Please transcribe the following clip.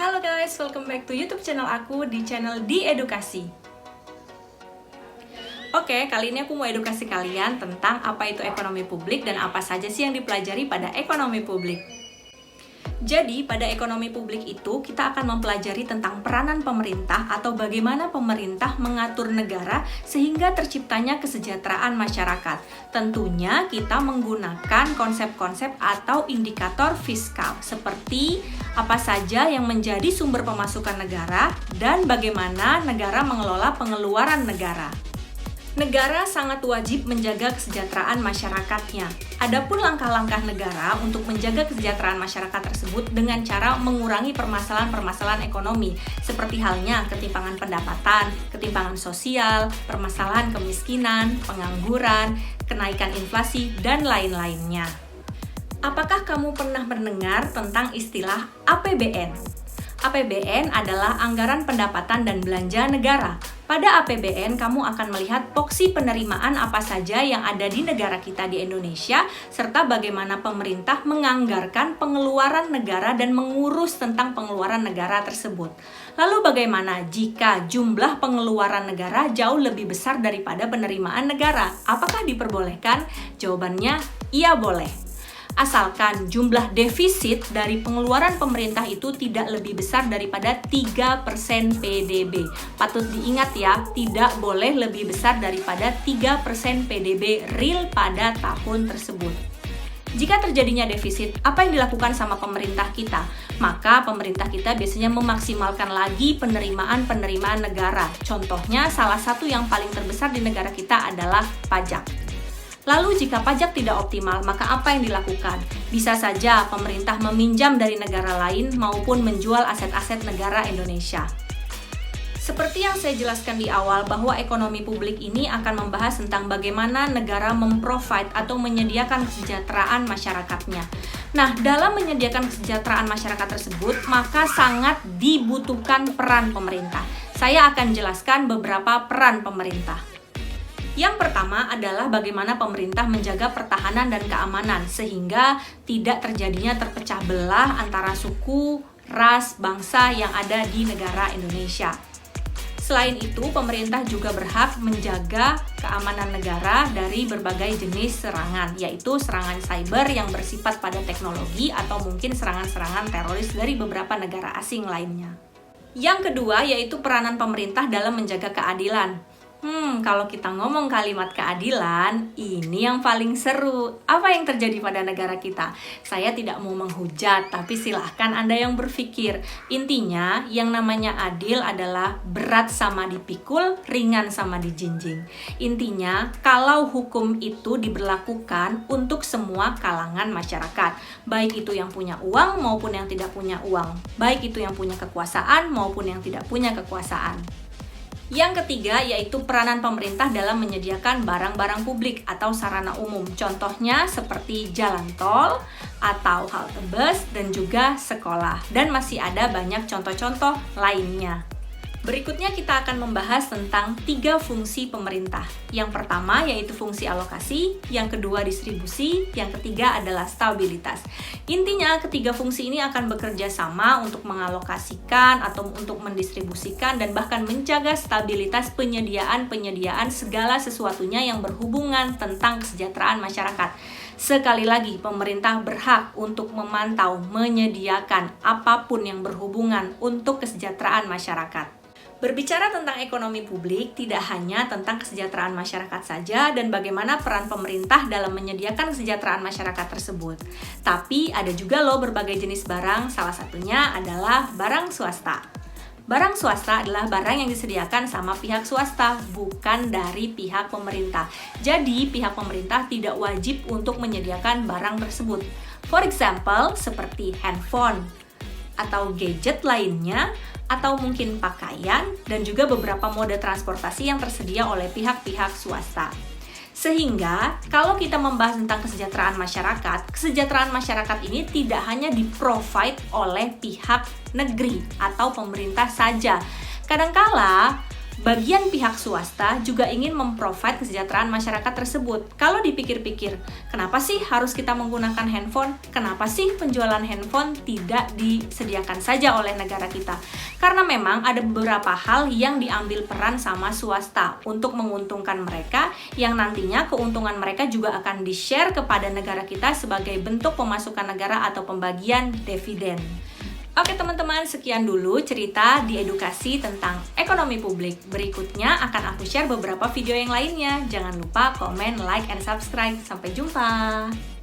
Halo guys, welcome back to YouTube channel aku di channel Di Edukasi. Oke, kali ini aku mau edukasi kalian tentang apa itu ekonomi publik dan apa saja sih yang dipelajari pada ekonomi publik. Jadi, pada ekonomi publik itu kita akan mempelajari tentang peranan pemerintah atau bagaimana pemerintah mengatur negara sehingga terciptanya kesejahteraan masyarakat. Tentunya kita menggunakan konsep-konsep atau indikator fiskal seperti apa saja yang menjadi sumber pemasukan negara dan bagaimana negara mengelola pengeluaran negara. Negara sangat wajib menjaga kesejahteraan masyarakatnya. Adapun langkah-langkah negara untuk menjaga kesejahteraan masyarakat tersebut dengan cara mengurangi permasalahan-permasalahan ekonomi, seperti halnya ketimpangan pendapatan, ketimpangan sosial, permasalahan kemiskinan, pengangguran, kenaikan inflasi, dan lain-lainnya. Apakah kamu pernah mendengar tentang istilah APBN? APBN adalah Anggaran Pendapatan dan Belanja Negara. Pada APBN, kamu akan melihat porsi penerimaan apa saja yang ada di negara kita di Indonesia, serta bagaimana pemerintah menganggarkan pengeluaran negara dan mengurus tentang pengeluaran negara tersebut. Lalu bagaimana jika jumlah pengeluaran negara jauh lebih besar daripada penerimaan negara? Apakah diperbolehkan? Jawabannya, iya boleh. Asalkan jumlah defisit dari pengeluaran pemerintah itu tidak lebih besar daripada 3% PDB. Patut diingat ya, tidak boleh lebih besar daripada 3% PDB real pada tahun tersebut. Jika terjadinya defisit, apa yang dilakukan sama pemerintah kita? Maka pemerintah kita biasanya memaksimalkan lagi penerimaan negara. Contohnya, salah satu yang paling terbesar di negara kita adalah pajak. Lalu jika pajak tidak optimal, maka apa yang dilakukan? Bisa saja pemerintah meminjam dari negara lain maupun menjual aset-aset negara Indonesia. Seperti yang saya jelaskan di awal bahwa ekonomi publik ini akan membahas tentang bagaimana negara memprovide atau menyediakan kesejahteraan masyarakatnya. Nah, dalam menyediakan kesejahteraan masyarakat tersebut, maka sangat dibutuhkan peran pemerintah. Saya akan jelaskan beberapa peran pemerintah. Yang pertama adalah bagaimana pemerintah menjaga pertahanan dan keamanan sehingga tidak terjadinya terpecah belah antara suku, ras, bangsa yang ada di negara Indonesia. Selain itu, pemerintah juga berhak menjaga keamanan negara dari berbagai jenis serangan, yaitu serangan cyber yang bersifat pada teknologi atau mungkin serangan-serangan teroris dari beberapa negara asing lainnya. Yang kedua yaitu peranan pemerintah dalam menjaga keadilan. Kalau kita ngomong kalimat keadilan, ini yang paling seru. Apa yang terjadi pada negara kita? Saya tidak mau menghujat, tapi silahkan Anda yang berpikir. Intinya, yang namanya adil adalah berat sama dipikul, ringan sama dijinjing. Intinya, kalau hukum itu diberlakukan untuk semua kalangan masyarakat, baik itu yang punya uang maupun yang tidak punya uang, baik itu yang punya kekuasaan maupun yang tidak punya kekuasaan. Yang ketiga yaitu peranan pemerintah dalam menyediakan barang-barang publik atau sarana umum. Contohnya seperti jalan tol atau halte bus dan juga sekolah. Dan masih ada banyak contoh-contoh lainnya. Berikutnya kita akan membahas tentang 3 fungsi pemerintah. Yang pertama yaitu fungsi alokasi, yang kedua distribusi, yang ketiga adalah stabilitas. Intinya ketiga fungsi ini akan bekerja sama untuk mengalokasikan atau untuk mendistribusikan dan bahkan menjaga stabilitas penyediaan segala sesuatunya yang berhubungan tentang kesejahteraan masyarakat. Sekali lagi, pemerintah berhak untuk memantau, menyediakan apapun yang berhubungan untuk kesejahteraan masyarakat. Berbicara tentang ekonomi publik, tidak hanya tentang kesejahteraan masyarakat saja dan bagaimana peran pemerintah dalam menyediakan kesejahteraan masyarakat tersebut. Tapi ada juga loh berbagai jenis barang, salah satunya adalah barang swasta. Barang swasta adalah barang yang disediakan sama pihak swasta, bukan dari pihak pemerintah. Jadi, pihak pemerintah tidak wajib untuk menyediakan barang tersebut. For example, seperti handphone atau gadget lainnya, atau mungkin pakaian, dan juga beberapa mode transportasi yang tersedia oleh pihak-pihak swasta. Sehingga, kalau kita membahas tentang kesejahteraan masyarakat ini tidak hanya di-provide oleh pihak negeri atau pemerintah saja. Kadangkala, bagian pihak swasta juga ingin memprovide kesejahteraan masyarakat tersebut. Kalau dipikir-pikir, kenapa sih harus kita menggunakan handphone? Kenapa sih penjualan handphone tidak disediakan saja oleh negara kita? Karena memang ada beberapa hal yang diambil peran sama swasta untuk menguntungkan mereka, yang nantinya keuntungan mereka juga akan di-share kepada negara kita sebagai bentuk pemasukan negara atau pembagian dividen. Oke teman-teman, sekian dulu cerita di edukasi tentang ekonomi publik. Berikutnya akan aku share beberapa video yang lainnya. Jangan lupa komen, like, and subscribe. Sampai jumpa!